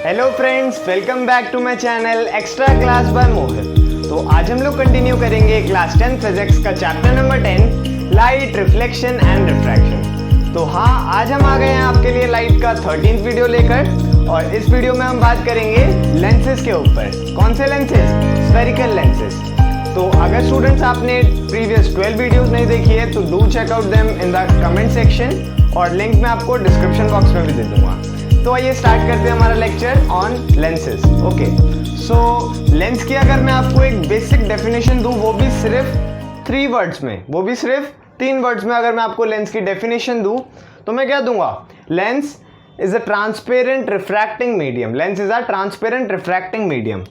Hello friends, welcome back to my channel extra class by Mohit. तो आज हम लोग कंटिन्यू करेंगे क्लास 10 फिजिक्स का chapter number 10 light, reflection and refraction. तो हाँ, आज हम आ गए हैं आपके लिए लाइट का 13th वीडियो लेकर, और इस वीडियो में हम बात करेंगे लेंसेज के ऊपर। कौन से लेंसेज? Spherical lenses. तो अगर स्टूडेंट्स आपने प्रीवियस 12 वीडियोस नहीं देखी है तो do check out them in the comment section, और लिंक मैं आपको डिस्क्रिप्शन बॉक्स में भी दे दूंगा। तो आइए स्टार्ट करते हैं हमारा lecture on lenses. Okay, so lens की अगर मैं आपको एक बेसिक डेफिनेशन दूं, वो भी सिर्फ 3 वर्ड्स में, वो भी सिर्फ 3 वर्ड्स में अगर मैं आपको लेंस की डेफिनेशन दूं तो मैं क्या दूंगा? Lens is a transparent refracting medium. Lens is a transparent refracting medium.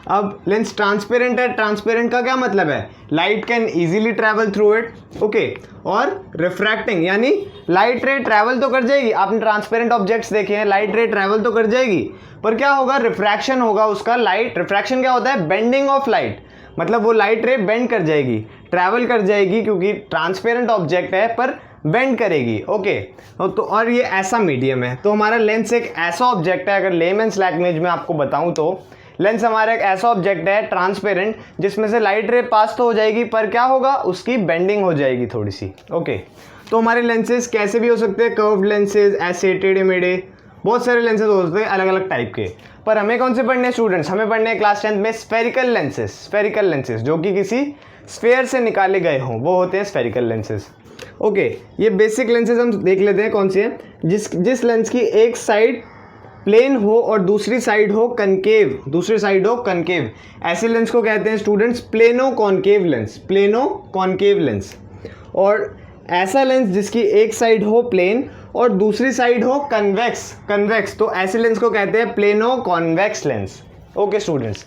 अब लेंस ट्रांसपेरेंट है, ट्रांसपेरेंट का क्या मतलब है? Light can easily travel through it. Okay, और रिफ्रैक्टिंग यानी लाइट रे ट्रैवल तो कर जाएगी। आपने ट्रांसपेरेंट ऑब्जेक्ट्स देखे हैं, लाइट रे ट्रैवल तो कर जाएगी, पर क्या होगा? रिफ्रैक्शन होगा उसका। लाइट रिफ्रैक्शन क्या होता है? बेंडिंग ऑफ लाइट, मतलब वो लाइट रे बेंड कर जाएगी, ट्रैवल कर जाएगी, क्योंकि ट्रांसपेरेंट ऑब्जेक्ट है पर बेंड करेगी। ओके, तो और ये ऐसा मीडियम है। तो हमारा लेंस एक ऐसा ऑब्जेक्ट है, अगर लेमन्स लैंग्वेज में आपको बताऊं तो लेंस हमारा एक ऐसा ऑब्जेक्ट है ट्रांसपेरेंट, जिसमें से लाइट रे पास तो हो जाएगी, पर क्या होगा? उसकी बेंडिंग हो जाएगी थोड़ी सी। ओके, तो हमारे लेंसेज कैसे भी हो सकते हैं, कर्व्ड लेंसेज, ऐसे टेढ़े मेढ़े, बहुत सारे लेंसेज हो सकते हैं अलग अलग टाइप के। पर हमें कौन से पढ़ने हैं स्टूडेंट्स? हमें पढ़ने हैं क्लास 10 में स्फेरिकल लेंसेज। स्फेरिकल लेंसेज जो कि किसी स्फेयर से निकाले गए हों, वो होते हैं स्फेरिकल लेंसेज। ओके, ये बेसिक लेंसेज हम देख लेते हैं कौन सी है। जिस लेंस की एक साइड प्लेन हो और दूसरी साइड हो कनकेव, दूसरी साइड हो कनकेव, ऐसे लेंस को कहते हैं students plano concave lens. Plano concave lens. और ऐसा लेंस जिसकी एक साइड हो प्लेन और दूसरी साइड हो कन्वेक्स, कन्वेक्स, तो ऐसे लेंस को कहते हैं plano convex lens. Okay students,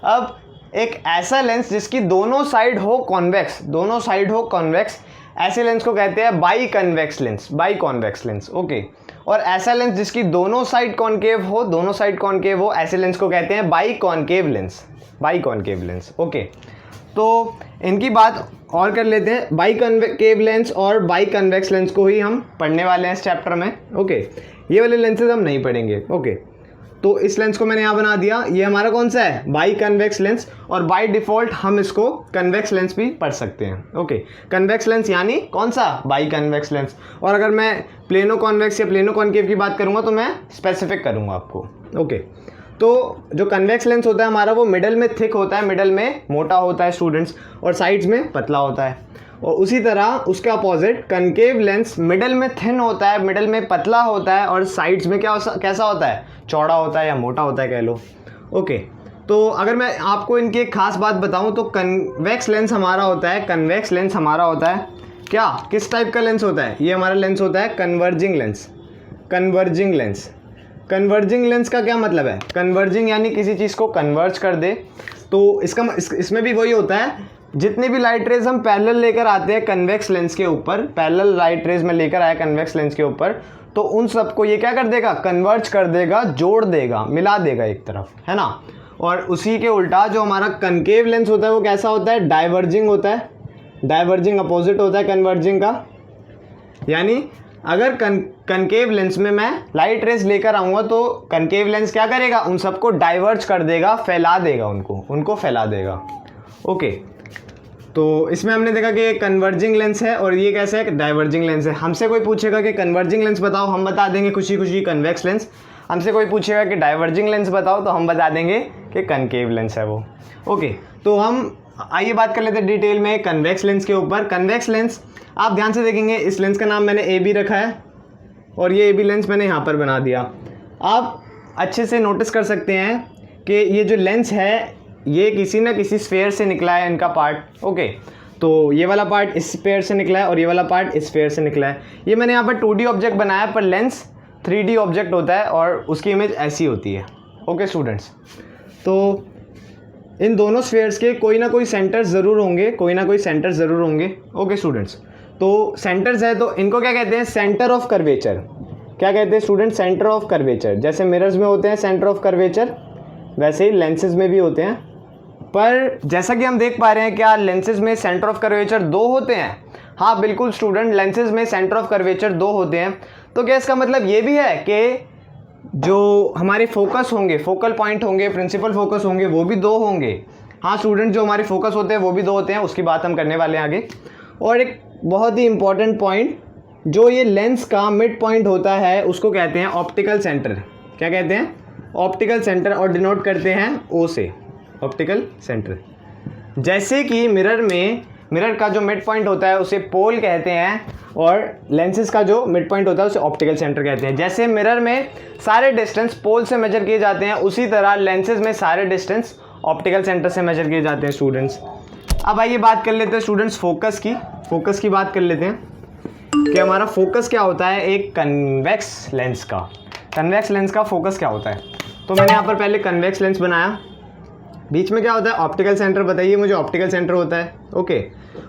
अब एक ऐसा लेंस जिसकी दोनों साइड हो कॉन्वेक्स, दोनों साइड हो कॉन्वेक्स, ऐसे लेंस को कहते हैं by convex lens, by convex lens. Okay, और ऐसा लेंस जिसकी दोनों साइड कॉनकेव हो, दोनों साइड कॉनकेव हो, ऐसे लेंस को कहते हैं by concave lens, by concave lens. Okay, तो इनकी बात और कर लेते हैं। बाई कॉनकेव लेंस और बाई कन्वेक्स लेंस को ही हम पढ़ने वाले हैं इस चैप्टर में। ओके, ये वाले लेंसेज हम नहीं पढ़ेंगे। ओके, तो इस लेंस को मैंने यहाँ बना दिया, ये हमारा कौन सा है? बाई कन्वेक्स लेंस, और बाय डिफ़ॉल्ट हम इसको कन्वेक्स लेंस भी पढ़ सकते हैं। ओके, कन्वेक्स लेंस यानी कौन सा? By convex lens. और अगर मैं प्लेनो कॉन्वेक्स या प्लेनो कॉनकेव की बात करूँगा तो मैं स्पेसिफिक करूँगा आपको। ओके, तो जो कन्वेक्स लेंस होता है हमारा, वो मिडल में थिक होता है, मिडल में मोटा होता है स्टूडेंट्स, और साइड्स में पतला होता है। और उसी तरह उसके अपोजिट कनकेव लेंस मिडल में थिन होता है, मिडल में पतला होता है, और साइड्स में कैसा होता है? चौड़ा होता है या मोटा होता है कह लो। ओके, तो अगर मैं आपको इनकी एक खास बात बताऊं तो कन्वेक्स लेंस हमारा होता है, कन्वेक्स लेंस हमारा होता है क्या? किस टाइप का लेंस होता है? ये हमारा लेंस होता है converging lens. Converging lens, converging lens का क्या मतलब है? कन्वर्जिंग यानी किसी चीज़ को कन्वर्ज कर दे। तो इसमें भी वही होता है, जितने भी लाइट रेज हम पैरेलल लेकर आते हैं कन्वेक्स लेंस के ऊपर, पैरेलल लाइट रेज में लेकर आया कन्वेक्स लेंस के ऊपर, तो उन सबको ये क्या कर देगा? कन्वर्ज कर देगा, जोड़ देगा, मिला देगा एक तरफ, है ना। और उसी के उल्टा जो हमारा कनकेव लेंस होता है वो कैसा होता है? डाइवर्जिंग होता है। डाइवर्जिंग अपोजिट होता है कन्वर्जिंग का। यानी अगर कनकेव लेंस में मैं लाइट रेज लेकर आऊँगा तो कनकेव लेंस क्या करेगा? उन सबको डाइवर्ज कर देगा, फैला देगा, उनको फैला देगा। ओके, तो इसमें हमने देखा कि कन्वर्जिंग लेंस है, और ये कैसा है? डाइवर्जिंग लेंस है। हमसे कोई पूछेगा कि कन्वर्जिंग लेंस बताओ, हम बता देंगे खुशी खुशी कन्वेक्स लेंस। हमसे कोई पूछेगा कि डाइवर्जिंग लेंस बताओ, तो हम बता देंगे कि कनकेव लेंस है वो। ओके, तो हम आइए बात कर लेते हैं डिटेल में कन्वेक्स लेंस के ऊपर। कन्वेक्स लेंस आप ध्यान से देखेंगे, इस लेंस का नाम मैंने ए बी रखा है, और ये ए बी लेंस मैंने यहाँ पर बना दिया। आप अच्छे से नोटिस कर सकते हैं कि ये जो लेंस है ये किसी न किसी स्फेयर से निकला है, इनका पार्ट। ओके, तो ये वाला पार्ट इस स्फेयर से निकला है और ये वाला पार्ट इस स्फेयर से निकला है। ये मैंने यहाँ पर 2D ऑब्जेक्ट बनाया, पर लेंस 3D ऑब्जेक्ट होता है और उसकी इमेज ऐसी होती है। ओके स्टूडेंट्स, तो इन दोनों स्फेयर्स के कोई ना कोई सेंटर्स ज़रूर होंगे, कोई ना कोई सेंटर्स ज़रूर होंगे। ओके स्टूडेंट्स, तो सेंटर्स है तो इनको क्या कहते हैं? Centre of curvature. क्या कहते हैं स्टूडेंट? Centre of curvature. जैसे मिरर्स में होते हैं सेंटर ऑफ कर्वेचर, वैसे ही लेंसेज में भी होते हैं। पर जैसा कि हम देख पा रहे हैं, क्या लेंसेज में सेंटर ऑफ कर्वेचर 2 होते हैं? हाँ बिल्कुल स्टूडेंट, लेंसेज में सेंटर ऑफ कर्वेचर 2 होते हैं। तो क्या इसका मतलब ये भी है कि जो हमारे फोकस होंगे, फोकल पॉइंट होंगे, प्रिंसिपल फोकस होंगे, वो भी 2 होंगे। हाँ स्टूडेंट, जो हमारे फोकस होते हैं वो भी 2 होते हैं, उसकी बात हम करने वाले हैं आगे। और एक बहुत ही इंपॉर्टेंट पॉइंट, जो ये लेंस का मिड पॉइंट होता है उसको कहते हैं ऑप्टिकल सेंटर। क्या कहते हैं? ऑप्टिकल सेंटर, और डिनोट करते हैं O से, ऑप्टिकल सेंटर। जैसे कि मिरर का जो मिड पॉइंट होता है उसे पोल कहते हैं, और लेंसेज का जो मिड पॉइंट होता है उसे ऑप्टिकल सेंटर कहते हैं। जैसे मिरर में सारे डिस्टेंस पोल से मेजर किए जाते हैं, उसी तरह लेंसेज में सारे डिस्टेंस ऑप्टिकल सेंटर से मेजर किए जाते हैं स्टूडेंट्स। अब आइए बात कर लेते हैं स्टूडेंट्स फोकस की बात कर लेते हैं कि हमारा फोकस क्या होता है एक कन्वेक्स लेंस का। कन्वेक्स लेंस का फोकस क्या होता है? तो मैंने यहाँ पर पहले कन्वेक्स लेंस बनाया, बीच में क्या होता है? Optical centre. बताइए मुझे, ऑप्टिकल सेंटर होता है, ओके।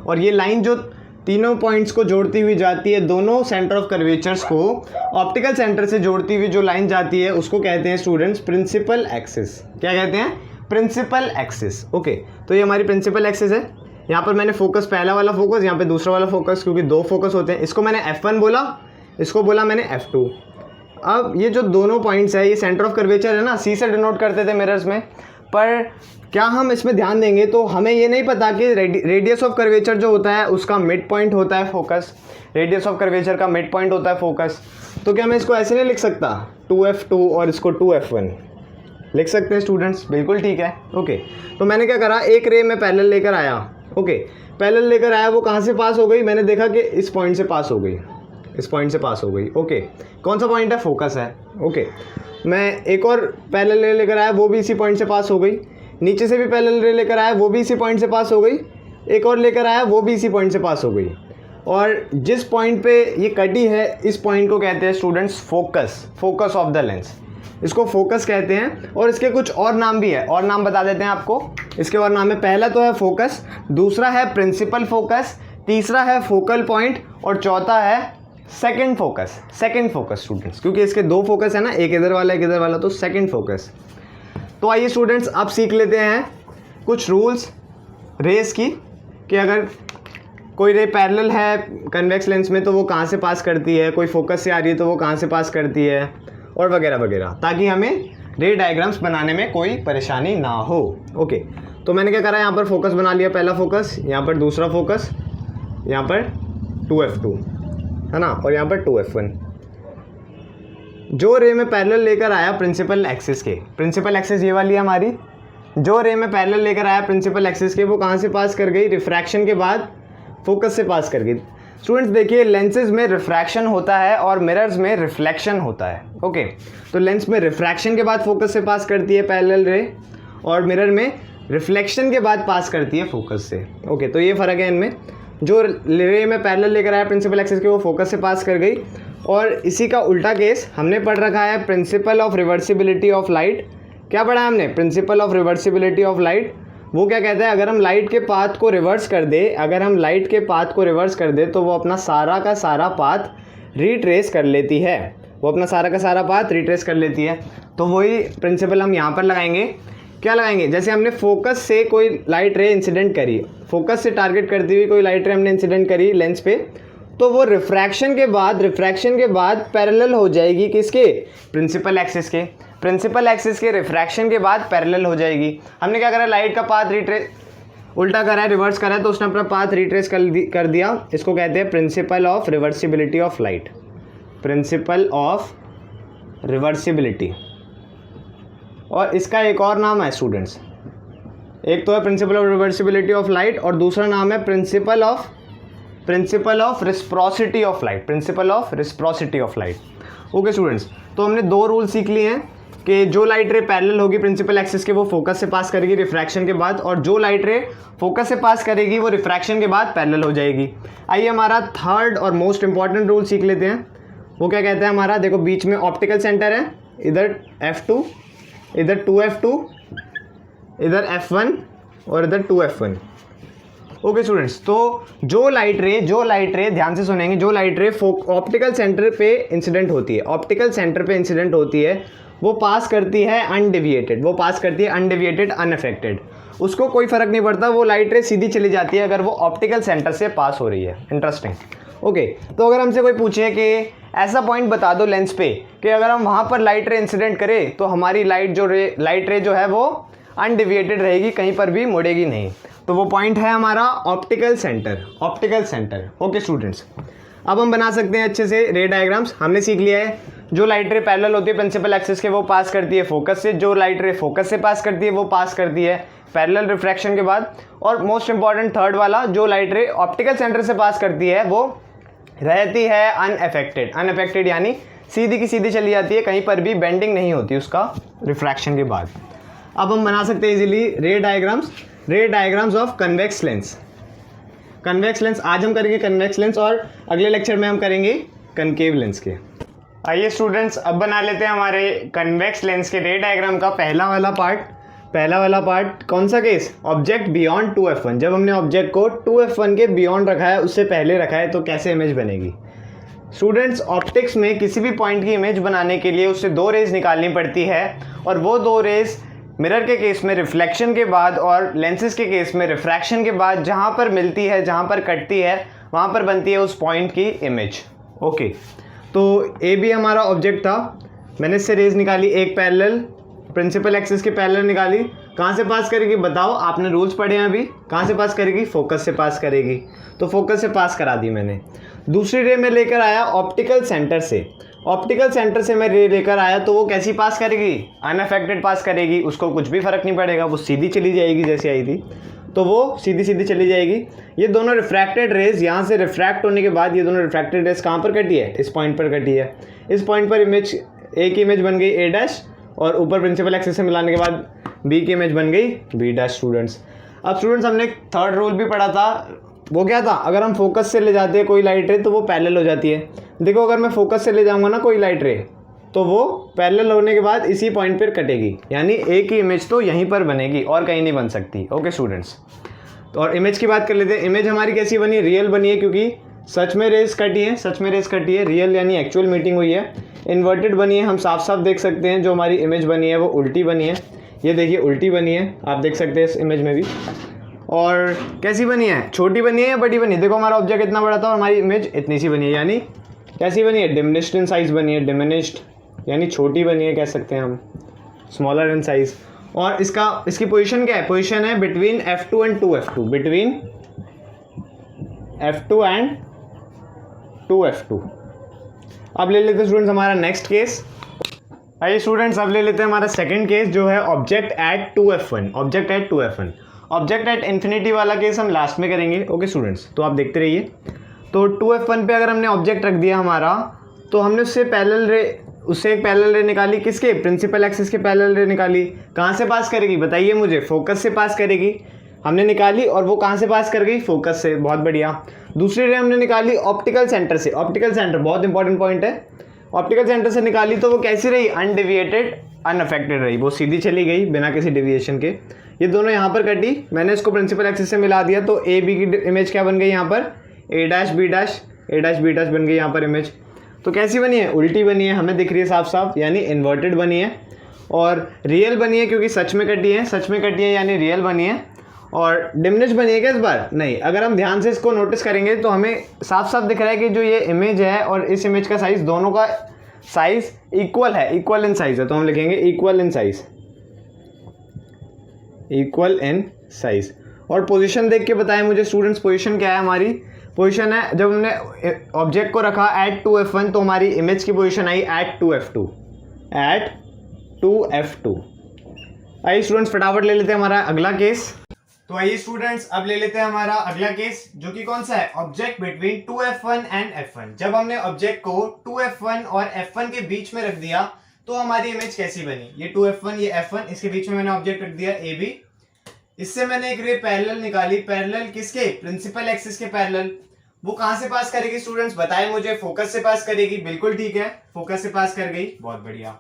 और ये लाइन जो तीनों पॉइंट्स को जोड़ती हुई जाती है, दोनों सेंटर ऑफ कर्वेचर्स को ऑप्टिकल सेंटर से जोड़ती हुई जो लाइन जाती है उसको कहते हैं स्टूडेंट्स प्रिंसिपल एक्सिस। क्या कहते हैं? Principal axis, okay. तो ये हमारी प्रिंसिपल एक्सिस है। यहाँ पर मैंने फोकस, पहला वाला फोकस, यहाँ पे दूसरा वाला फोकस, क्योंकि 2 फोकस होते हैं। इसको मैंने F1 बोला, इसको बोला मैंने F2। अब ये जो दोनों पॉइंट्स है, ये सेंटर ऑफ कर्वेचर है ना, C से डिनोट करते थे मिरर्स में, पर क्या हम इसमें ध्यान देंगे तो हमें ये नहीं पता कि रेडियस ऑफ कर्वेचर जो होता है उसका मिड पॉइंट होता है फोकस। रेडियस ऑफ कर्वेचर का मिड पॉइंट होता है फोकस। तो क्या मैं इसको ऐसे नहीं लिख सकता 2F2 और इसको 2F1? लिख सकते हैं स्टूडेंट्स, बिल्कुल ठीक है, ओके। तो मैंने क्या करा, एक रे में पैरेलल लेकर आया, ओके। पैरेलल लेकर आया, वो कहाँ से पास हो गई? मैंने देखा कि इस पॉइंट से पास हो गई, इस पॉइंट से पास हो गई, ओके। कौन सा पॉइंट है? फोकस है, ओके। मैं एक और पैरेलल रे लेकर आया, वो भी इसी पॉइंट से पास हो गई। नीचे से भी पैरेलल रे लेकर आया, वो भी इसी पॉइंट से पास हो गई। एक और लेकर आया, वो भी इसी पॉइंट से पास हो गई। और जिस पॉइंट पे ये कटी है, इस पॉइंट को कहते हैं students focus of the lens. इसको फोकस कहते हैं। और इसके कुछ और नाम भी है, और नाम बता देते हैं आपको। इसके और नाम है, पहला तो है फोकस, दूसरा है प्रिंसिपल फोकस, तीसरा है फोकल पॉइंट, और चौथा है सेकंड फोकस स्टूडेंट्स। क्योंकि इसके 2 फोकस है ना, एक इधर वाला एक इधर वाला, तो सेकंड फोकस। तो आइए स्टूडेंट्स अब सीख लेते हैं कुछ रूल्स रेस की, कि अगर कोई रे पैरेलल है कन्वेक्स लेंस में तो वो कहाँ से पास करती है, कोई फोकस से आ रही है तो वो कहाँ से पास करती है, और वगैरह वगैरह, ताकि हमें रे डायग्राम्स बनाने में कोई परेशानी ना हो, ओके। तो मैंने क्या करा, यहाँ पर फोकस बना लिया, पहला फोकस, यहाँ पर दूसरा फोकस, यहाँ पर 2F2 है ना, और यहाँ पर 2F1। जो रे में पैरेलल लेकर आया प्रिंसिपल एक्सिस के, प्रिंसिपल एक्सिस ये वाली है हमारी, जो रे में पैरेलल लेकर आया प्रिंसिपल एक्सिस के, वो कहाँ से पास कर गई? रिफ्रैक्शन के बाद फोकस से पास कर गई। स्टूडेंट्स देखिए, लेंसेज में रिफ्रैक्शन होता है और मिरर्स में रिफ्लेक्शन होता है, ओके। तो लेंस में रिफ्रैक्शन के बाद फोकस से पास करती है पैरेलल रे, और मिरर में रिफ्लेक्शन के बाद पास करती है फोकस से, ओके। तो ये फ़र्क है इनमें। जो रे में पैरेलल लेकर आया प्रिंसिपल एक्सिस के, वो फोकस से पास कर गई। और इसी का उल्टा केस हमने पढ़ रखा है, principle of reversibility of light. क्या पढ़ा है हमने? Principle of reversibility of light. वो क्या कहता है, अगर हम लाइट के पाथ को रिवर्स कर दे, तो वो अपना सारा का सारा पाथ रिट्रेस कर लेती है। तो वही प्रिंसिपल हम यहाँ पर लगाएंगे। क्या लगाएंगे? जैसे हमने फोकस से कोई लाइट रे इंसिडेंट करी, फोकस से टारगेट करती हुई कोई लाइट रे हमने इंसिडेंट करी लेंस पे, तो वो रिफ्रैक्शन के बाद पैरेलल हो जाएगी किसके? प्रिंसिपल एक्सिस के। प्रिंसिपल एक्सिस के रिफ्रैक्शन के बाद पैरेलल हो जाएगी। हमने क्या करा, लाइट का पाथ उल्टा करा है, रिवर्स करा है, तो उसने अपना पाथ रिट्रेस कर दिया। इसको कहते हैं principle of reversibility of light, principle of reversibility. और इसका एक और नाम है स्टूडेंट्स, एक तो है principle of reversibility of light, और दूसरा नाम है principle of reciprocity of light, principle of reciprocity of light, okay students. तो हमने 2 रूल सीख लिए हैं कि जो लाइट रे पैरेलल होगी प्रिंसिपल एक्सिस के, वो फोकस से पास करेगी रिफ्रैक्शन के बाद, और जो लाइट रे फोकस से पास करेगी वो रिफ्रैक्शन के बाद पैरेलल हो जाएगी। आइए हमारा थर्ड और मोस्ट इंपॉर्टेंट रूल सीख लेते हैं। वो क्या कहता है हमारा, देखो बीच में ऑप्टिकल सेंटर है, इधर F2, इधर 2F2, इधर F1 और इधर 2F1, ओके स्टूडेंट्स। तो जो लाइट रे ध्यान से सुनेंगे, जो लाइट रे ऑप्टिकल सेंटर पे इंसिडेंट होती है, वो पास करती है अनडेविएटेड, अनअफेक्टेड। उसको कोई फर्क नहीं पड़ता, वो लाइट रे सीधी चली जाती है अगर वो ऑप्टिकल सेंटर से पास हो रही है। Interesting, okay. तो अगर हमसे कोई पूछे कि ऐसा पॉइंट बता दो लेंस पे कि अगर हम वहाँ पर लाइट रे इंसिडेंट करें तो हमारी लाइट रे जो है वो अनडिविएटेड रहेगी, कहीं पर भी मुड़ेगी नहीं। तो वो पॉइंट है हमारा ऑप्टिकल सेंटर। ओके स्टूडेंट्स, अब हम बना सकते हैं अच्छे से रे डायग्राम्स। हमने सीख लिया है जो लाइट रे पैरेलल होती है प्रिंसिपल एक्सिस के वो पास करती है फोकस से, जो लाइट रे फोकस से पास करती है वो पास करती है पैरेलल रिफ्रैक्शन के बाद, और मोस्ट इंपॉर्टेंट थर्ड वाला जो लाइट रे ऑप्टिकल सेंटर से पास करती है वो रहती है अनअफेक्टेड यानी सीधी की सीधी चली जाती है, कहीं पर भी बेंडिंग नहीं होती उसका रिफ्रैक्शन के बाद। अब हम बना सकते हैं इजीली रे डायग्राम्स ऑफ कन्वेक्स लेंस। आज हम करेंगे कन्वेक्स लेंस और अगले लेक्चर में हम करेंगे कनकेव लेंस के। आइए स्टूडेंट्स, अब बना लेते हैं हमारे कन्वेक्स लेंस के रे डायग्राम का पहला वाला पार्ट। कौन सा केस? Object beyond 2f1। जब हमने ऑब्जेक्ट को 2f1 के बियॉन्ड रखा है, उससे पहले रखा है, तो कैसे इमेज बनेगी? स्टूडेंट्स, ऑप्टिक्स में किसी भी पॉइंट की इमेज बनाने के लिए उससे दो रेज निकालनी पड़ती है, और वो दो रेज मिरर के केस में रिफ्लेक्शन के बाद और लेंसेज के केस में रिफ्रैक्शन के बाद जहाँ पर मिलती है, जहाँ पर कटती है, वहाँ पर बनती है उस पॉइंट की इमेज। ओके, तो ए भी हमारा ऑब्जेक्ट था, मैंने इससे रेज निकाली, एक पैरेलल प्रिंसिपल एक्सिस के पैरेलल निकाली। कहाँ से पास करेगी बताओ? आपने रूल्स पढ़े हैं अभी। कहाँ से पास करेगी? फोकस से पास करेगी, तो फोकस से पास करा दी मैंने। दूसरी रे में लेकर आया ऑप्टिकल सेंटर से मैं रे लेकर आया, तो वो कैसी पास करेगी? अनअफेक्टेड पास करेगी, उसको कुछ भी फर्क नहीं पड़ेगा, वो सीधी चली जाएगी जैसे आई थी, तो वो सीधी चली जाएगी। ये दोनों रिफ्रैक्टेड रेज यहाँ से रिफ्रैक्ट होने के बाद ये दोनों रिफ्रैक्टेड रेज कहाँ पर कटी है? इस पॉइंट पर कटी है। इस पॉइंट पर इमेज ए की इमेज बन गई ए डैश, और ऊपर प्रिंसिपल एक्सिस से मिलाने के बाद बी की इमेज बन गई बी डैश। स्टूडेंट्स, अब स्टूडेंट्स हमने एक थर्ड रूल भी पढ़ा था, वो क्या था? अगर हम फोकस से ले जाते हैं कोई लाइट रे तो वो पैरेलल हो जाती है। देखो, अगर मैं फोकस से ले जाऊंगा ना कोई लाइट रे, तो वो पैरेलल होने के बाद इसी पॉइंट पर कटेगी, यानी ए की इमेज तो यहीं पर बनेगी और कहीं नहीं बन सकती। ओके स्टूडेंट्स, तो और इमेज की बात कर लेते हैं। इमेज हमारी कैसी बनी? रियल बनी है, क्योंकि सच में रेज कटी है, रियल यानी एक्चुअल मीटिंग हुई है। इन्वर्टेड बनी है, हम साफ देख सकते हैं जो हमारी इमेज बनी है वो उल्टी बनी है। ये देखिए उल्टी बनी है, आप देख सकते हैं इस इमेज में भी। और कैसी बनी है? छोटी बनी है या बड़ी बनी है? देखो, हमारा ऑब्जेक्ट इतना बड़ा था और हमारी इमेज इतनी सी बनी है, यानी कैसी बनी है? डिमिनिश्ड इन साइज बनी है, डिमिनिश्ड यानी छोटी बनी है, कह सकते हैं हम, स्मॉलर इन साइज। और इसकी पोजीशन क्या है? पोजीशन है between F2 and 2F2, between F2 and 2F2। अब ले लेते हैं स्टूडेंट्स हमारा नेक्स्ट केस। आइए स्टूडेंट्स, अब ले लेते हैं हमारा सेकंड केस जो है object at 2F1। Object at infinity वाला केस हम लास्ट में करेंगे। ओके स्टूडेंट्स, तो आप देखते रहिए। तो 2F1 पे अगर हमने ऑब्जेक्ट रख दिया हमारा, तो हमने उससे एक पैरेलल रे निकाली, किसके? प्रिंसिपल एक्सिस के पैरेलल रे निकाली। कहाँ से पास करेगी बताइए मुझे? फोकस से पास करेगी। हमने निकाली और वो कहाँ से पास कर गई? फोकस से। बहुत बढ़िया। दूसरी रे हमने निकाली ऑप्टिकल सेंटर से। ऑप्टिकल सेंटर बहुत इंपॉर्टेंट पॉइंट है। ऑप्टिकल सेंटर से निकाली तो वो कैसी रही? अनडिविएटेड, अनअफेक्टेड रही, वो सीधी चली गई बिना किसी डिविएशन के। ये दोनों यहाँ पर कटी, मैंने इसको प्रिंसिपल एक्सिस से मिला दिया, तो ए बी की इमेज क्या बन गई यहाँ पर? ए डैश बी डैश बन गई यहाँ पर इमेज। तो कैसी बनी है? उल्टी बनी है, हमें दिख रही है साफ, यानी इन्वर्टेड बनी है। और रियल बनी है क्योंकि सच में कटी है यानी रियल बनी है। और डिमिनिश बनी है क्या इस बार? नहीं। अगर हम ध्यान से इसको नोटिस करेंगे तो हमें साफ दिख रहा है कि जो ये इमेज है और इस इमेज का साइज, दोनों का साइज इक्वल है, इक्वल इन साइज है, तो हम लिखेंगे इक्वल इन साइज। और पोजीशन देख के बताएं मुझे स्टूडेंट्स, पोजीशन क्या है हमारी? पोजीशन है, जब हमने ऑब्जेक्ट को रखा एट 2F1 तो हमारी इमेज की पोजीशन आई एट 2F2। आइए स्टूडेंट्स, फटाफट ले लेते हैं हमारा अगला केस। तो आइए स्टूडेंट्स, अब ले लेते हैं हमारा अगला केस, जो कि कौन सा है? Object between 2F1 and F1। जब हमने ऑब्जेक्ट को 2F1 और F1 के बीच में रख दिया तो हमारी इमेज कैसी बनी? ये 2F1, ये F1, इसके बीच में मैंने ऑब्जेक्ट रख दिया AB। इससे मैंने एक रे पैरेलल निकाली, पैरेलल किसके? प्रिंसिपल एक्सिस के पैरेलल। वो कहां से पास करेगी स्टूडेंट्स बताएं मुझे? फोकस से पास करेगी। बिल्कुल ठीक है, फोकस से पास कर गई, बहुत बढ़िया।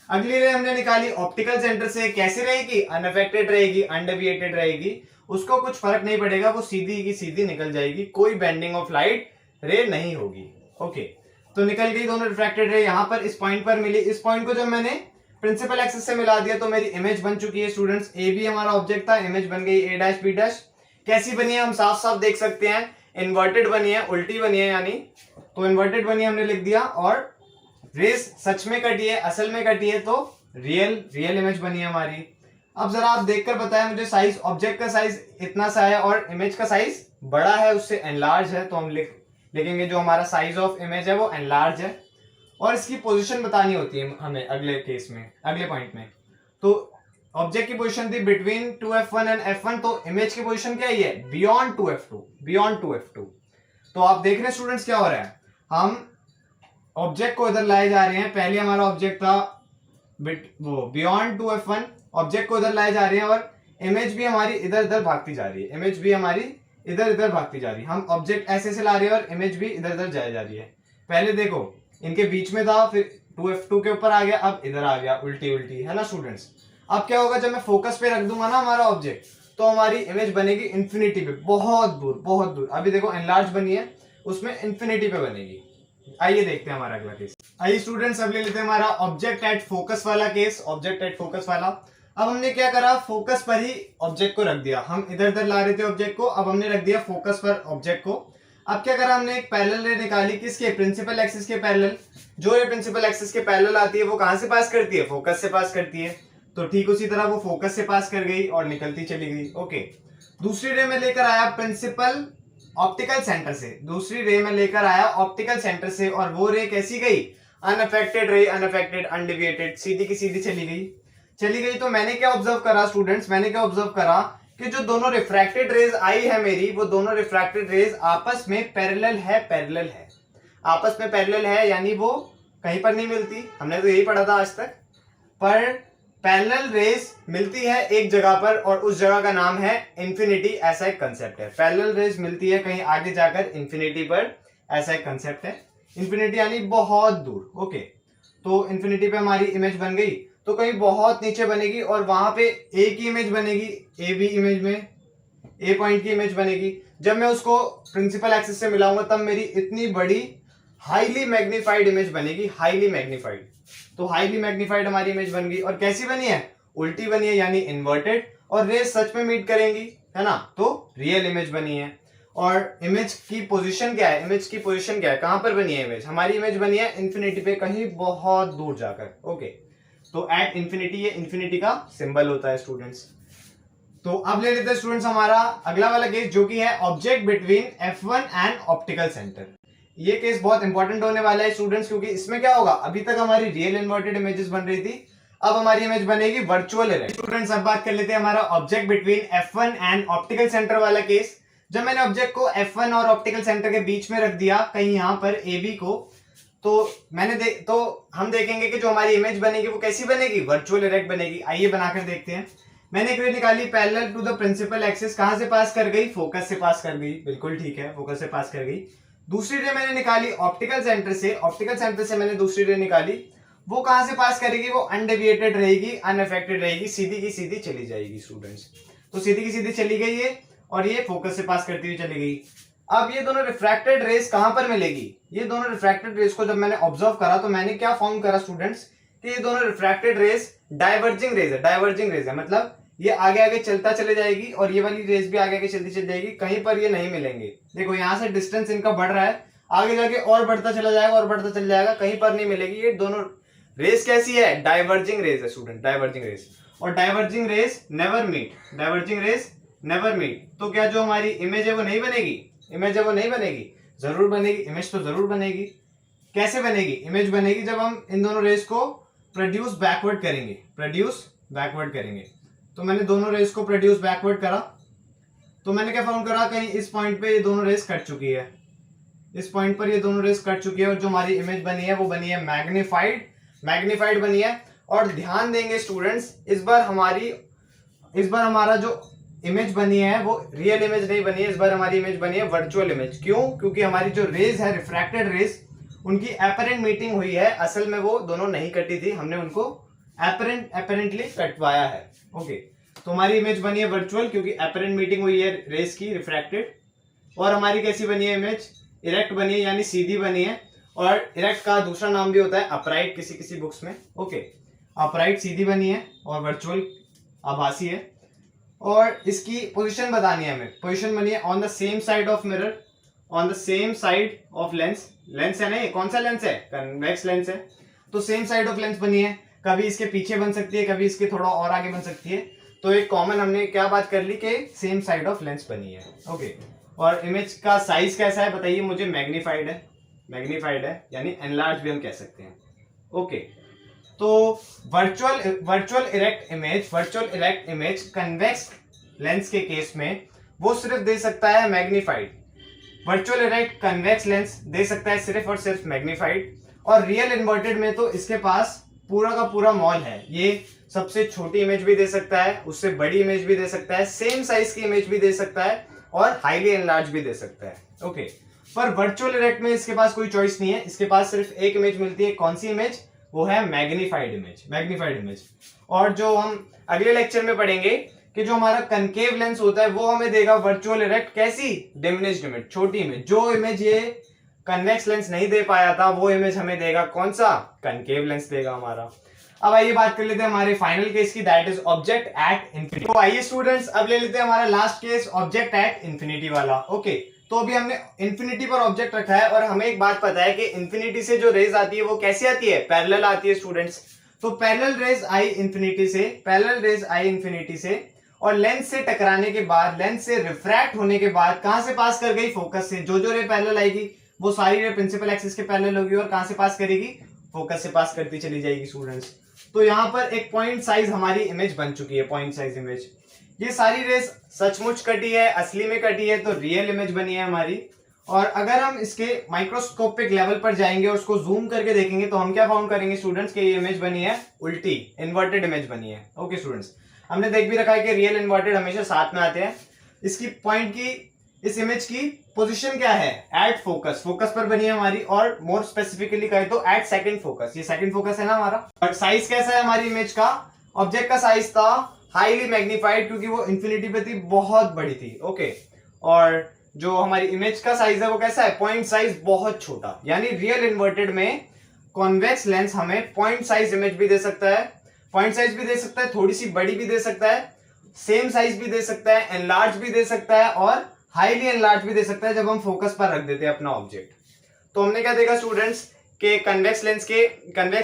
अगली रे हमने निकाली ऑप्टिकल सेंटर से, कैसे रहेगी? अनअफेक्टेड रहेगी, अनडेविएटेड रहेगी, उसको कुछ फर्क नहीं पड़ेगा, वो सीधी की सीधी निकल जाएगी, कोई बेंडिंग ऑफ लाइट रे नहीं होगी। ओके, तो निकल गई दोनों रिफ्रैक्टेड रे, यहाँ पर इस पॉइंट पर मिली। इस पॉइंट को जब मैंने प्रिंसिपल एक्सिस से मिला दिया तो मेरी इमेज बन चुकी है स्टूडेंट्स। ए भी हमारा ऑब्जेक्ट था, इमेज बन गई ए डैश बी डैश। कैसी बनी है हम साफ देख सकते हैं, इन्वर्टेड बनी है, उल्टी बनी है यानी, तो इन्वर्टेड बनी है हमने लिख दिया, और रेज सच में कटी है, असल में कटी है, तो रियल इमेज बनी है हमारी। अब जरा आप देखकर बताएं मुझे, साइज, ऑब्जेक्ट का साइज इतना सा है और इमेज का साइज बड़ा है, उससे एनलार्ज है, तो हम लिखेंगे जो हमारा साइज ऑफ इमेज है वो एनलार्ज है। और इसकी पोजीशन बतानी होती है हमें अगले केस में, अगले पॉइंट में। तो ऑब्जेक्ट की पोजीशन थी बिटवीन 2f1 एंड f1, तो इमेज की पोजीशन क्या है, बियॉन्ड 2f2, बियॉन्ड 2f2। तो आप देख रहे हैं स्टूडेंट्स क्या हो रहा है, हम ऑब्जेक्ट को इधर लाए जा रहे हैं, पहले हमारा ऑब्जेक्ट था वो बियॉन्ड 2f1, ऑब्जेक्ट को इधर लाए जा रहे हैं और इमेज भी हमारी इधर उधर भागती जा रही है, इमेज भी हमारी इधर उधर भागती जा रही है। हम ऑब्जेक्ट ऐसे से ला रहे हैं और इमेज भी इधर उधर जाए जा रही है। पहले देखो इनके बीच में था, फिर 2f2 के ऊपर आ गया, अब इधर आ गया, उल्टी उल्टी, है ना स्टूडेंट्स। अब क्या होगा, जब मैं फोकस पे रख दूंगा ना हमारा ऑब्जेक्ट, तो हमारी इमेज बनेगी इन्फिनिटी पे, बहुत दूर बहुत दूर। अभी देखो एनलार्ज बनी है, उसमें इन्फिनिटी पे बनेगी। आइए देखते हैं हमारा अगला केस। आइए स्टूडेंट्स अब ले लेते हैं हमारा ऑब्जेक्ट एट फोकस वाला केस, ऑब्जेक्ट एट फोकस वाला। अब हमने क्या करा, फोकस पर ही ऑब्जेक्ट को रख दिया, हम इधर उधर ला रहे थे ऑब्जेक्ट को, अब हमने रख दिया फोकस पर ऑब्जेक्ट को। अब क्या करा, हमने एक पैरेलल रे निकाली, किसके, प्रिंसिपल एक्सिस के पैरेलल। जो रे प्रिंसिपल एक्सिस के पैरेलल आती है वो कहां से पास करती है, फोकस से पास करती है, तो ठीक उसी तरह वो फोकस से पास कर गई और निकलती चली गई। ओके, दूसरी रे में लेकर आया प्रिंसिपल ऑप्टिकल सेंटर से, दूसरी रे में लेकर आया ऑप्टिकल सेंटर से, और वो रे कैसी गई, अनअफेक्टेड रे, अनअफेक्टेड, अनडिविएटेड, सीधी की सीधी चली गई। तो मैंने क्या ऑब्जर्व करा स्टूडेंट्स, मैंने क्या ऑब्जर्व करा कि जो दोनों रिफ्रैक्टेड रेज आई है मेरी, वो दोनों रिफ्रैक्टेड रेज आपस में पैरेलल है, पैरेलल है, आपस में पैरेलल है, यानी वो कहीं पर नहीं मिलती, हमने तो यही पढ़ा था आज तक। पर पैरेलल रेज मिलती है एक जगह पर और उस जगह का नाम है इंफिनिटी, ऐसा एक कंसेप्ट है। पैरेलल रेज मिलती है कहीं आगे जाकर इंफिनिटी पर, ऐसा एक कंसेप्ट है। इंफिनिटी यानी बहुत दूर। ओके, तो इंफिनिटी पे हमारी इमेज बन गई, तो कहीं बहुत नीचे बनेगी और वहां पे ए की इमेज बनेगी, ए बी इमेज में ए पॉइंट की इमेज बनेगी। जब मैं उसको प्रिंसिपल एक्सिस से मिलाऊंगा तब मेरी इतनी बड़ी हाईली मैग्नीफाइड इमेज बनेगी, हाईली मैग्नीफाइड। तो हाईली मैग्नीफाइड हमारी इमेज बन गई, और कैसी बनी है, उल्टी बनी है यानी इन्वर्टेड, और रेज सच में मीट करेंगी, है ना, तो रियल इमेज बनी है। और इमेज की पोजीशन क्या है, इमेज की पोजीशन क्या है, कहां पर बनी है इमेज, हमारी इमेज बनी है इंफिनिटी पे, कहीं बहुत दूर जाकर। ओके, तो एट इंफिनिटी, ये इंफिनिटी का सिंबल होता है स्टूडेंट्स। तो अब ले लेते हैं स्टूडेंट्स हमारा अगला वाला केस, जो कि है object between f1 and optical centre. ये केस बहुत इंपॉर्टेंट होने वाला है स्टूडेंट्स, क्योंकि इसमें क्या होगा, अभी तक हमारी रियल इन्वर्टेड इमेजेस बन रही थी, अब हमारी इमेज बनेगी वर्चुअल इरेक्ट। स्टूडेंट्स अब बात कर लेते हैं हमारा object between f1 and optical centre वाला केस। जब मैंने ऑब्जेक्ट को f1 और ऑप्टिकल सेंटर के बीच में रख दिया, कहीं यहाँ पर AB को, तो तो हम देखेंगे कि जो हमारी इमेज बनेगी वो कैसी बनेगी, वर्चुअल इरेक्ट बनेगी। आइए बनाकर देखते हैं। मैंने एक रे निकाली parallel to the principal axis, कहां से पास कर गई, फोकस से पास कर गई, बिल्कुल ठीक है, फोकस से पास कर गई। दूसरी रे मैंने निकाली ऑप्टिकल सेंटर से, ऑप्टिकल सेंटर से मैंने दूसरी रे निकाली, वो कहां से पास करेगी, वो अनडेविएटेड रहेगी, अनअफेक्टेड रहेगी, सीधी की सीधी चली जाएगी स्टूडेंट्स। तो सीधी की सीधी चली गई है और ये फोकस से पास करती हुई चली गई। अब ये दोनों रिफ्रैक्टेड रेज कहां पर मिलेगी, ये दोनों रिफ्रैक्टेड रेज को जब मैंने ऑब्जर्व करा तो मैंने क्या फॉर्म करा स्टूडेंट्स, कि ये दोनों रिफ्रैक्टेड रेज डाइवर्जिंग रेज है, डाइवर्जिंग रेज है, मतलब ये आगे आगे चलता चले जाएगी और ये वाली रेज भी आगे आगे चलती चली जाएगी, कहीं पर ये नहीं मिलेंगे। देखो यहाँ से डिस्टेंस इनका बढ़ रहा है, आगे जाके और बढ़ता चला जाएगा और बढ़ता चला जाएगा, कहीं पर नहीं मिलेगी। ये दोनों रेज कैसी है, डाइवर्जिंग रेज है स्टूडेंट, डाइवर्जिंग रेज। और diverging rays never meet, diverging rays never meet. तो क्या जो हमारी इमेज है वो नहीं बनेगी, इमेज है वो नहीं बनेगी, जरूर बनेगी, इमेज तो जरूर बनेगी। कैसे बनेगी, इमेज बनेगी जब हम इन दोनों रेज को प्रोड्यूस बैकवर्ड करेंगे, प्रोड्यूस बैकवर्ड करेंगे। तो मैंने दोनों रेज को प्रोड्यूस बैकवर्ड करा, तो मैंने क्या फाउंड करा, कहीं इस पॉइंट पे ये दोनों रेज कट चुकी है, इस पॉइंट पर ये दोनों रेज कट चुकी है, और जो हमारी इमेज बनी है वो बनी है मैग्नीफाइड, मैग्नीफाइड बनी है। और ध्यान देंगे स्टूडेंट्स, इस बार हमारा जो इमेज बनी है वो रियल इमेज नहीं बनी है, इस बार हमारी इमेज बनी है वर्चुअल इमेज। क्यों, क्योंकि हमारी जो रेज है, रिफ्रैक्टेड रेज, उनकी एपरेंट मीटिंग हुई है, असल में वो दोनों नहीं कटी थी, हमने उनको एपरेंटली कटवाया है। ओके, तो हमारी इमेज बनी है वर्चुअल, क्योंकि एपरेंट मीटिंग हुई है रेज की, रिफ्रैक्टेड। और हमारी कैसी बनी है इमेज, इरेक्ट बनी है, यानी सीधी बनी है। और इरेक्ट का दूसरा नाम भी होता है अपराइट, किसी किसी बुक्स में। ओके, अपराइट सीधी बनी है और वर्चुअल आभासी है। और इसकी पोजीशन बतानी है हमें, पोजीशन बनी है on the same side of mirror, on the same side of lens, lens है ना, ये कौन सा लेंस है, कन्वेक्स लेंस है, तो सेम साइड ऑफ लेंस बनी है, कभी इसके पीछे बन सकती है, कभी इसके थोड़ा और आगे बन सकती है, तो एक कॉमन हमने क्या बात कर ली कि सेम साइड ऑफ लेंस बनी है। ओके, और इमेज का साइज कैसा है बताइए मुझे, मैग्नीफाइड है, मैग्नीफाइड है यानी एनलार्ज भी हम कह सकते हैं। ओके, तो virtual erect image convex lens के केस में वो सिर्फ दे सकता है magnified, virtual erect convex lens दे सकता है सिर्फ और सिर्फ मैग्नीफाइड, और रियल इन्वर्टेड में तो इसके पास पूरा का पूरा मॉल है, ये सबसे छोटी इमेज भी दे सकता है, उससे बड़ी इमेज भी दे सकता है, सेम साइज की इमेज भी दे सकता है, और हाईली एनलार्ज भी दे सकता है। ओके, पर वर्चुअल इरेक्ट में इसके पास कोई चॉइस नहीं है, इसके पास सिर्फ एक इमेज मिलती है, कौन सी इमेज, वो है मैग्नीफाइड इमेज, मैग्नीफाइड इमेज। और जो हम अगले लेक्चर में पढ़ेंगे कि जो हमारा कनकेव लेंस होता है वो हमें देगा वर्चुअल इरेक्ट कैसी, डिमिनिश्ड इमेज, छोटी इमेज, जो इमेज ये कन्वेक्स लेंस नहीं दे पाया था वो इमेज हमें देगा कौन सा, कनकेव लेंस देगा हमारा। अब आइए बात कर लेते हैं हमारे फाइनल केस की, that is object at infinity. तो आइए स्टूडेंट्स अब ले लेते हैं हमारा last case, object at infinity वाला। ओके, तो अभी हमने इंफिनिटी पर ऑब्जेक्ट रखा है और हमें एक बात पता है कि इंफिनिटी से जो रेज आती है वो कैसी आती है, पैरेलल आती है स्टूडेंट्स। तो पैरेलल रेज आई इंफिनिटी से और लेंस से टकराने के बाद, लेंस से रिफ्रैक्ट होने के बाद कहां से पास कर गई, फोकस से। जो रे पैरेलल आएगी वो सारी रे प्रिंसिपल एक्सिस के पैरेलल होगी और कहां से पास करेगी, फोकस से पास करती चली जाएगी स्टूडेंट्स। तो यहाँ पर एक पॉइंट साइज हमारी इमेज बन चुकी है, पॉइंट साइज इमेज। ये सारी रेस सचमुच कटी है, असली में कटी है, तो रियल इमेज बनी है हमारी। और अगर हम इसके माइक्रोस्कोपिक लेवल पर जाएंगे और उसको जूम करके देखेंगे तो हम क्या फाउंड करेंगे स्टूडेंट्स, कि ये इमेज बनी है उल्टी, इन्वर्टेड इमेज बनी है। ओके स्टूडेंट्स, हमने देख भी रखा है कि रियल इन्वर्टेड हमेशा साथ में आते हैं। इसकी पॉइंट की, इस इमेज की पोजीशन क्या है, एट फोकस, फोकस पर बनी है हमारी, और मोर स्पेसिफिकली कहे तो एट सेकंड फोकस, ये सेकंड फोकस है ना हमारा। और साइज कैसा है हमारी इमेज का, ऑब्जेक्ट का साइज था हाईली मैग्नीफाइड, क्योंकि वो इंफिनिटी पे थी, बहुत बड़ी थी। ओके, और जो हमारी इमेज का साइज है वो कैसा है, पॉइंट साइज बहुत छोटा, यानी रियल इन्वर्टेड में कॉन्वेक्स लेंस हमें पॉइंट साइज इमेज भी दे सकता है, पॉइंट साइज भी दे सकता है, थोड़ी सी बड़ी भी दे सकता है, सेम साइज भी दे सकता है, एनलार्ज भी दे सकता है, और हाईली एनलार्ज भी दे सकता है जब हम फोकस पर रख देते हैं अपना ऑब्जेक्ट। तो हमने क्या देखा स्टूडेंट्स कि कन्वेक्स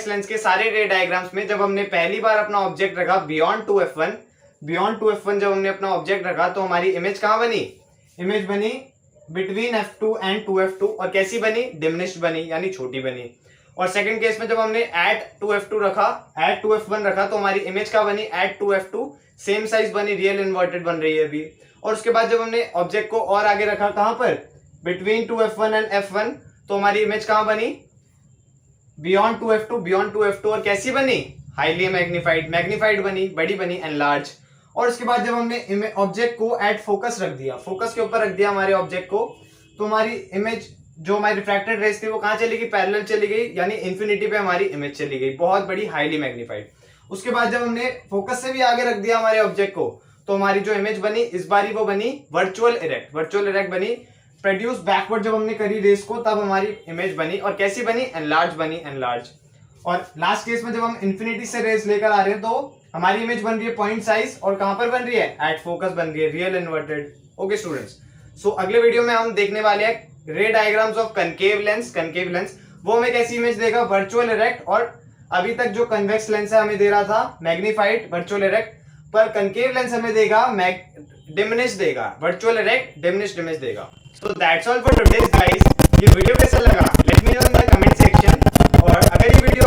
लेंस के सारे रे डायग्राम्स में जब हमने पहली बार अपना ऑब्जेक्ट रखा बियॉन्ड 2f1 जब हमने अपना ऑब्जेक्ट रखा तो हमारी इमेज कहां बनी, इमेज बनी बिटवीन f2 एंड 2f2, और कैसी बनी, डिमिनिश्ड बनी, यानी छोटी बनी। और सेकंड केस में जब हमने एट 2f2 रखा, एट 2f1 रखा, तो हमारी इमेज क्या बनी, एट 2f2, सेम साइज बनी, रियल इन्वर्टेड बन रही है अभी। और उसके बाद जब हमने ऑब्जेक्ट को और आगे रखा, कहां पर, बिटवीन 2f1 एंड f1, तो हमारी इमेज कहां बनी, बियॉन्ड 2f2, और कैसी बनी, हाईली मैग्नीफाइड बनी, बड़ी बनी, एनलार्ज। और उसके बाद जब हमने ऑब्जेक्ट को एट फोकस रख दिया, फोकस के ऊपर रख दिया हमारे ऑब्जेक्ट को, तो हमारी इमेज, जो हमारी रिफ्रैक्टेड रेस थी वो कहां चली गई, पैरेलल चली गई, यानी इंफिनिटी पे हमारी इमेज चली गई, बहुत बड़ी, हाईली मैग्नीफाइड। उसके बाद जब हमने फोकस से भी आगे रख दिया हमारे ऑब्जेक्ट को, तो हमारी जो इमेज बनी इस बारी वो बनी वर्चुअल इरेक्ट बनी, प्रोड्यूस बैकवर्ड जब हमने करी रेस को तब हमारी इमेज बनी, और कैसी बनी, एनलार्ज। और लास्ट केस में जब हम इंफिनिटी से रेस लेकर आ रहे हैं तो हमारी इमेज बन रही है पॉइंट साइज, और कहां पर बन रही है, एट फोकस बन रही है, रियल इन्वर्टेड। ओके स्टूडेंट्स, सो अगले वीडियो में हम देखने वाले हैं रे डायग्राम्स ऑफ कनकेव लेंस, वो हमें कैसी इमेज देगा, वर्चुअल इरेक्ट। और अभी तक जो कन्वेक्स लेंस है हमें दे रहा था मैग्नीफाइड वर्चुअल इरेक्ट, पर कनकेव लेंस हमें देगा डिमिनिश देगा, वर्चुअल इरेक्ट डिमिनिश्ड इमेज देगा। So that's all for today guys. ये वीडियो कैसा लगा, let me know in the comment section. और अगर ये वीडियो